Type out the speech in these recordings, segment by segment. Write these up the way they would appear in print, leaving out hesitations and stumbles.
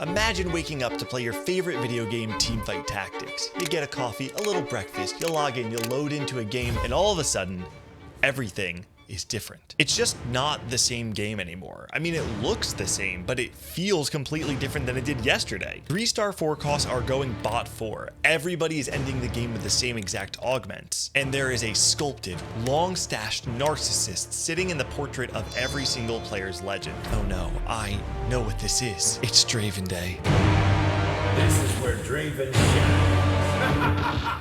Imagine waking up to play your favorite video game, Teamfight Tactics. You get a coffee, a little breakfast, you log in, you load into a game, and all of a sudden, everything is different. It's just not the same game anymore. I mean, it looks the same, but it feels completely different than it did yesterday. 3-star forecasts are going bot 4. Everybody is ending the game with the same exact augments. And there is a sculpted, long-stashed narcissist sitting in the portrait of every single player's legend. Oh no, I know what this is. It's Draven Day. This is where Draven shines.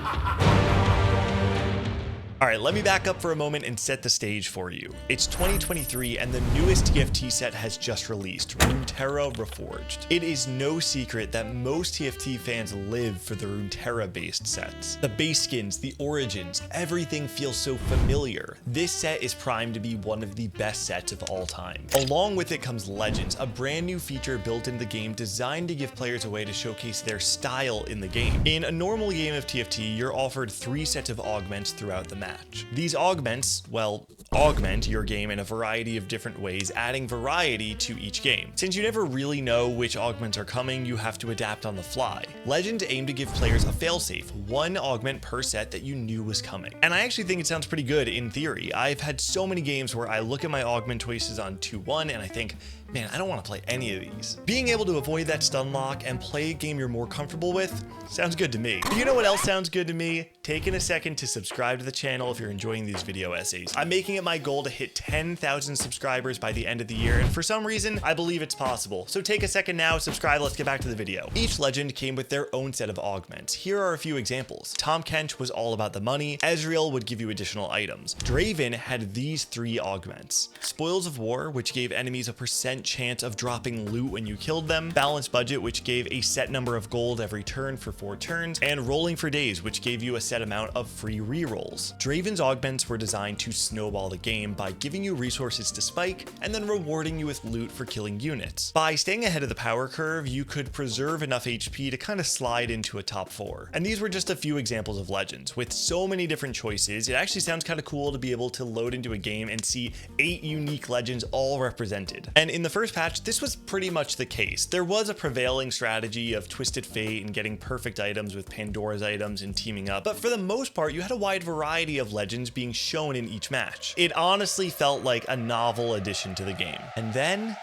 Alright, let me back up for a moment and set the stage for you. It's 2023 and the newest TFT set has just released, Runeterra Reforged. It is no secret that most TFT fans live for the Runeterra based sets. The base skins, the origins, everything feels so familiar. This set is primed to be one of the best sets of all time. Along with it comes Legends, a brand new feature built into the game designed to give players a way to showcase their style in the game. In a normal game of TFT, you're offered 3 sets of augments throughout the match. These augments, well, augment your game in a variety of different ways, adding variety to each game. Since you never really know which augments are coming, you have to adapt on the fly. Legends aim to give players a failsafe, 1 augment per set that you knew was coming. And I actually think it sounds pretty good in theory. I've had so many games where I look at my augment choices on 2-1 and I think, man, I don't want to play any of these. Being able to avoid that stun lock and play a game you're more comfortable with sounds good to me. But you know what else sounds good to me? Taking a second to subscribe to the channel if you're enjoying these video essays. I'm making it my goal to hit 10,000 subscribers by the end of the year, and for some reason, I believe it's possible. So take a second now, subscribe, let's get back to the video. Each legend came with their own set of augments. Here are a few examples. Tahm Kench was all about the money. Ezreal would give you additional items. Draven had these 3 augments. Spoils of War, which gave enemies a % chance of dropping loot when you killed them. Balanced Budget, which gave a set number of gold every turn for 4 turns. And Rolling for Days, which gave you a set amount of free rerolls. Draven's augments were designed to snowball the game by giving you resources to spike and then rewarding you with loot for killing units. By staying ahead of the power curve, you could preserve enough HP to kind of slide into a top 4. And these were just a few examples of legends. With so many different choices, it actually sounds kind of cool to be able to load into a game and see 8 unique legends all represented. And in the first patch, this was pretty much the case. There was a prevailing strategy of Twisted Fate and getting perfect items with Pandora's items and teaming up, but for the most part, you had a wide variety of legends being shown in each match. It honestly felt like a novel addition to the game. And then,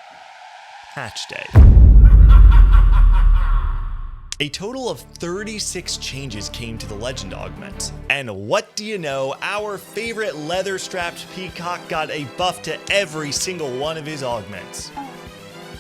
patch day. A total of 36 changes came to the legend augment. And what do you know, our favorite leather-strapped peacock got a buff to every single one of his augments.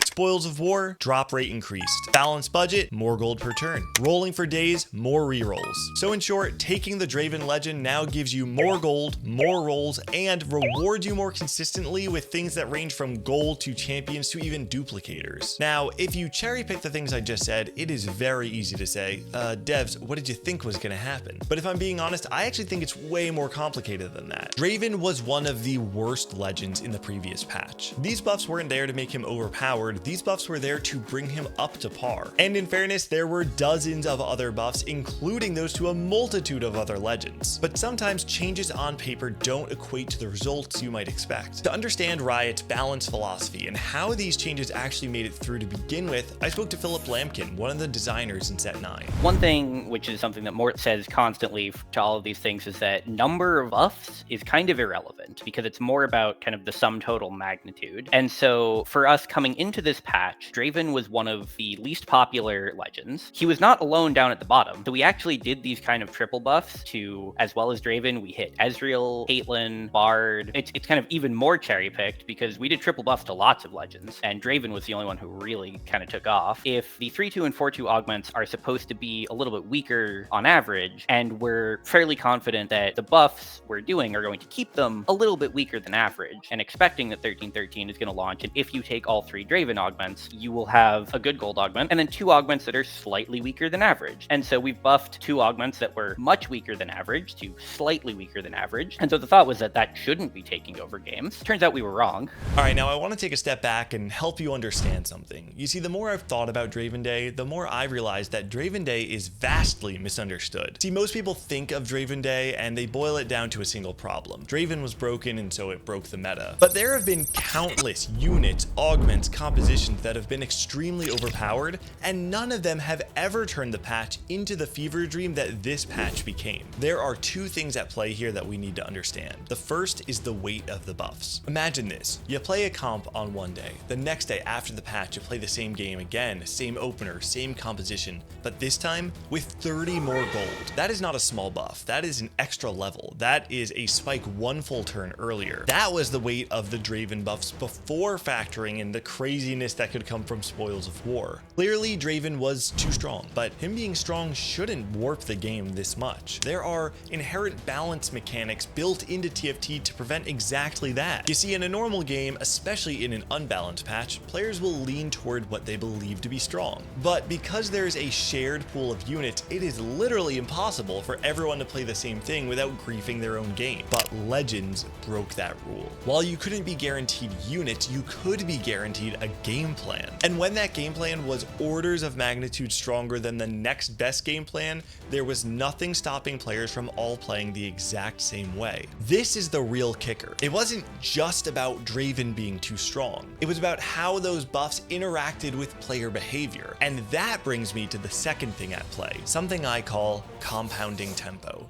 Spoils of War, drop rate increased. Balanced Budget, more gold per turn. Rolling for Days, more rerolls. So in short, taking the Draven Legend now gives you more gold, more rolls, and rewards you more consistently with things that range from gold to champions to even duplicators. Now, if you cherry pick the things I just said, it is very easy to say, devs, what did you think was gonna happen? But if I'm being honest, I actually think it's way more complicated than that. Draven was one of the worst legends in the previous patch. These buffs weren't there to make him overpowered. These buffs were there to bring him up to par. And in fairness, there were dozens of other buffs, including those to a multitude of other legends. But sometimes changes on paper don't equate to the results you might expect. To understand Riot's balance philosophy and how these changes actually made it through to begin with, I spoke to Philip Lampkin, one of the designers in Set 9. One thing, which is something that Mort says constantly to all of these things, is that number of buffs is kind of irrelevant because it's more about kind of the sum total magnitude. And so for us coming into this patch, Draven was one of the least popular legends. He was not alone down at the bottom. So we actually did these kind of triple buffs to, as well as Draven, we hit Ezreal, Caitlyn, Bard. It's kind of even more cherry picked because we did triple buffs to lots of legends, and Draven was the only one who really kind of took off. If the 3-2 and 4-2 augments are supposed to be a little bit weaker on average, and we're fairly confident that the buffs we're doing are going to keep them a little bit weaker than average, and expecting that 1313 is going to launch, and if you take all 3 Draven augments, you will have a good gold augment and then 2 augments that are slightly weaker than average. And so we've buffed 2 augments that were much weaker than average to slightly weaker than average. And so the thought was that that shouldn't be taking over games. Turns out we were wrong. All right, now I want to take a step back and help you understand something. You see, the more I've thought about Draven Day, the more I've realized that Draven Day is vastly misunderstood. See, most people think of Draven Day and they boil it down to a single problem. Draven was broken and so it broke the meta. But there have been countless units, augments, compositions, compositions that have been extremely overpowered, and none of them have ever turned the patch into the fever dream that this patch became. There are two things at play here that we need to understand. The first is the weight of the buffs. Imagine this, you play a comp on one day, the next day after the patch you play the same game again, same opener, same composition, but this time with 30 more gold. That is not a small buff, that is an extra level. That is a spike one full turn earlier. That was the weight of the Draven buffs before factoring in the craziness that could come from Spoils of War. Clearly Draven was too strong, but him being strong shouldn't warp the game this much. There are inherent balance mechanics built into TFT to prevent exactly that. You see, in a normal game, especially in an unbalanced patch, players will lean toward what they believe to be strong. But because there's a shared pool of units, it is literally impossible for everyone to play the same thing without griefing their own game. But Legends broke that rule. While you couldn't be guaranteed units, you could be guaranteed a game plan. And when that game plan was orders of magnitude stronger than the next best game plan, there was nothing stopping players from all playing the exact same way. This is the real kicker. It wasn't just about Draven being too strong. It was about how those buffs interacted with player behavior. And that brings me to the second thing at play, something I call compounding tempo.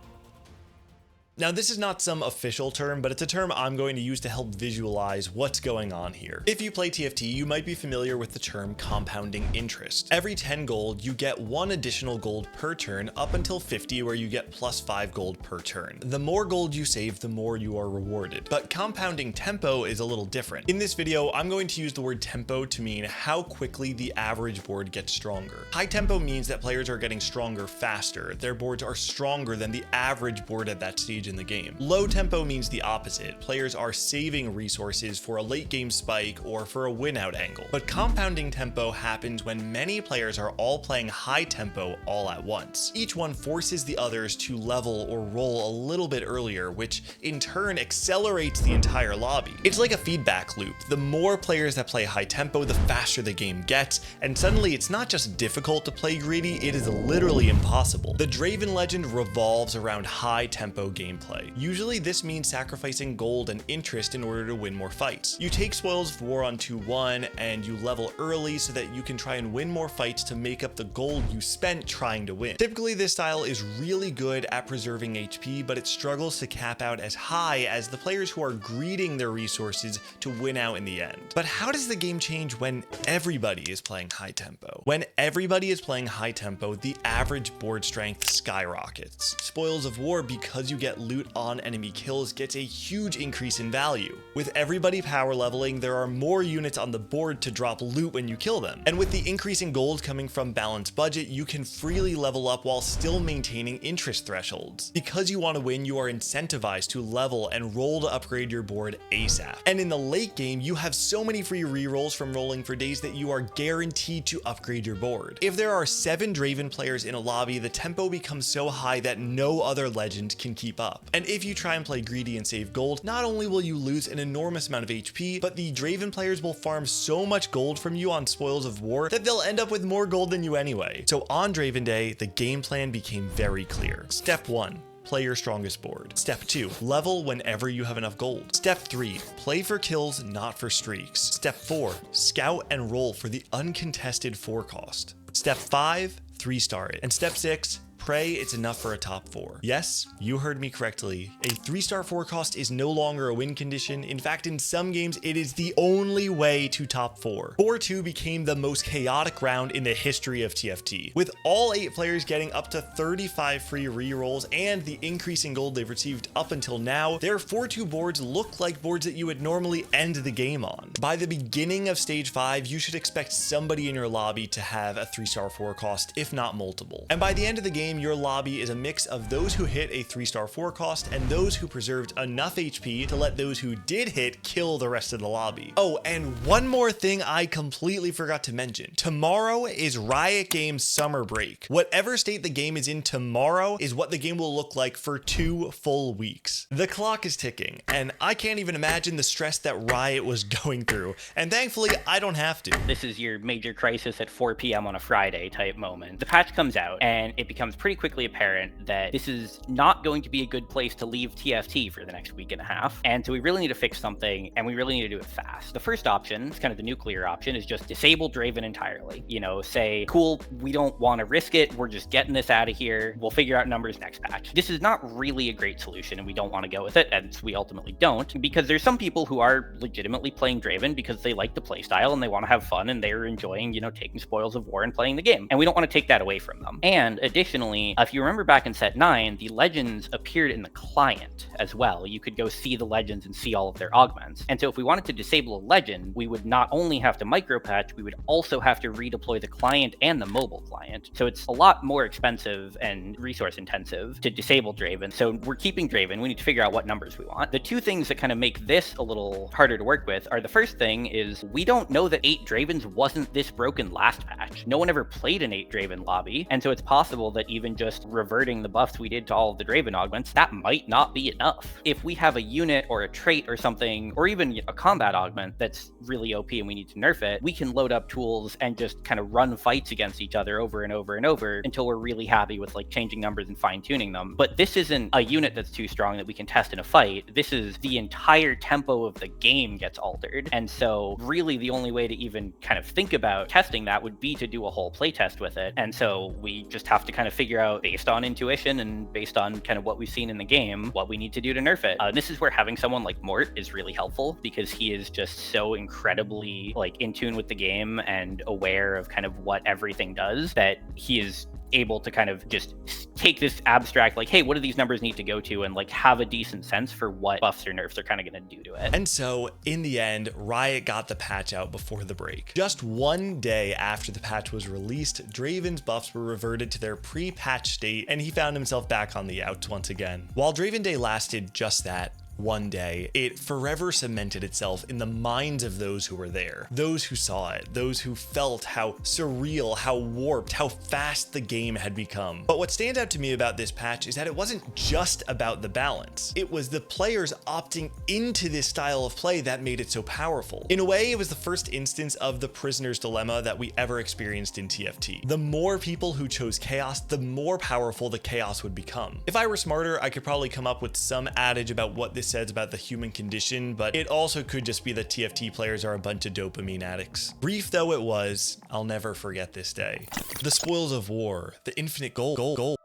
Now, this is not some official term, but it's a term I'm going to use to help visualize what's going on here. If you play TFT, you might be familiar with the term compounding interest. Every 10 gold, you get 1 additional gold per turn up until 50, where you get plus 5 gold per turn. The more gold you save, the more you are rewarded. But compounding tempo is a little different. In this video, I'm going to use the word tempo to mean how quickly the average board gets stronger. High tempo means that players are getting stronger faster. Their boards are stronger than the average board at that stage in the game. Low tempo means the opposite. Players are saving resources for a late game spike or for a win out angle. But compounding tempo happens when many players are all playing high tempo all at once. Each one forces the others to level or roll a little bit earlier, which in turn accelerates the entire lobby. It's like a feedback loop. The more players that play high tempo, the faster the game gets, and suddenly it's not just difficult to play greedy, it is literally impossible. The Draven legend revolves around high tempo gameplay. Usually this means sacrificing gold and interest in order to win more fights. You take Spoils of War on 2-1 and you level early so that you can try and win more fights to make up the gold you spent trying to win. Typically this style is really good at preserving HP, but it struggles to cap out as high as the players who are greeding their resources to win out in the end. But how does the game change when everybody is playing high tempo? When everybody is playing high tempo, the average board strength skyrockets. Spoils of War, because you get loot on enemy kills, gets a huge increase in value. With everybody power leveling, there are more units on the board to drop loot when you kill them. And with the increase in gold coming from balanced budget, you can freely level up while still maintaining interest thresholds. Because you want to win, you are incentivized to level and roll to upgrade your board ASAP. And in the late game, you have so many free rerolls from rolling for days that you are guaranteed to upgrade your board. If there are 7 Draven players in a lobby, the tempo becomes so high that no other legend can keep up. And if you try and play greedy and save gold, not only will you lose an enormous amount of HP, but the Draven players will farm so much gold from you on Spoils of War that they'll end up with more gold than you anyway. So on Draven Day, the game plan became very clear. Step 1. Play your strongest board. Step 2, level whenever you have enough gold. Step 3, play for kills, not for streaks. Step 4, scout and roll for the uncontested 4 cost. Step 5, 3-star it. And step 6, pray it's enough for a top 4. Yes, you heard me correctly. A 3-star 4 cost is no longer a win condition. In fact, in some games, it is the only way to top 4. 4-2 became the most chaotic round in the history of TFT, with all 8 players getting up to 35 free rerolls and the increase in gold they've received up until now. Their 4-2 boards look like boards that you would normally end the game on. By the beginning of stage 5, you should expect somebody in your lobby to have a 3-star 4 cost, if not multiple. And by the end of the game, your lobby is a mix of those who hit a 3-star 4 cost and those who preserved enough HP to let those who did hit kill the rest of the lobby. Oh, and one more thing I completely forgot to mention. Tomorrow is Riot Games summer break. Whatever state the game is in tomorrow is what the game will look like for 2 full weeks. The clock is ticking, and I can't even imagine the stress that Riot was going through, and thankfully I don't have to. This is your major crisis at 4 p.m. on a Friday type moment. The patch comes out and it becomes pretty quickly apparent that this is not going to be a good place to leave TFT for the next week and a half. And so we really need to fix something, and we really need to do it fast. The first option, kind of the nuclear option, is just disable Draven entirely. You know, say, cool, we don't want to risk it. We're just getting this out of here. We'll figure out numbers next patch. This is not really a great solution, and we don't want to go with it, and we ultimately don't, because there's some people who are legitimately playing Draven because they like the playstyle and they want to have fun and they're enjoying, you know, taking spoils of war and playing the game. And we don't want to take that away from them. And additionally, if you remember back in set 9, the legends appeared in the client as well. You could go see the legends and see all of their augments. And so if we wanted to disable a legend, we would not only have to micropatch, we would also have to redeploy the client and the mobile client. So it's a lot more expensive and resource intensive to disable Draven. So we're keeping Draven. We need to figure out what numbers we want. The two things that kind of make this a little harder to work with are, the first thing is we don't know that 8 Dravens wasn't this broken last patch. No one ever played an 8 Draven lobby. And so it's possible that even just reverting the buffs we did to all of the Draven augments, that might not be enough. If we have a unit or a trait or something, or even a combat augment that's really OP and we need to nerf it, we can load up tools and just kind of run fights against each other over and over and over until we're really happy with like changing numbers and fine tuning them. But this isn't a unit that's too strong that we can test in a fight. This is the entire tempo of the game gets altered. And so really the only way to even kind of think about testing that would be to do a whole playtest with it. And so we just have to kind of figure out, based on intuition and based on kind of what we've seen in the game, what we need to do to nerf it. This is where having someone like Mort is really helpful, because he is just so incredibly like in tune with the game and aware of kind of what everything does, that he is able to kind of just take this abstract, like, hey, what do these numbers need to go to, and like have a decent sense for what buffs or nerfs are kind of going to do to it. And so in the end, Riot got the patch out before the break. Just one day after the patch was released, Draven's buffs were reverted to their pre-patch state, and he found himself back on the outs once again. While Draven Day lasted just that, one day, it forever cemented itself in the minds of those who were there, those who saw it, those who felt how surreal, how warped, how fast the game had become. But what stands out to me about this patch is that it wasn't just about the balance. It was the players opting into this style of play that made it so powerful. In a way, it was the first instance of the prisoner's dilemma that we ever experienced in TFT. The more people who chose chaos, the more powerful the chaos would become. If I were smarter, I could probably come up with some adage about what this says about the human condition, but it also could just be that TFT players are a bunch of dopamine addicts. Brief though it was, I'll never forget this day. The spoils of war, the infinite gold,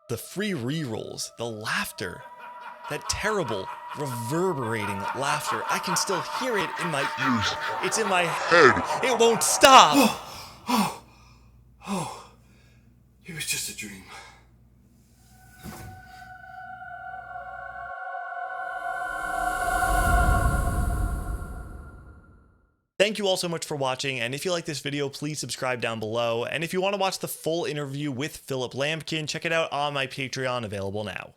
the free rerolls, the laughter, that terrible, reverberating laughter. I can still hear it in my ears. It's in my head. It won't stop. It was just a dream. Thank you all so much for watching, and if you like this video, please subscribe down below. And if you want to watch the full interview with Philip Lampkin, check it out on my Patreon, available now.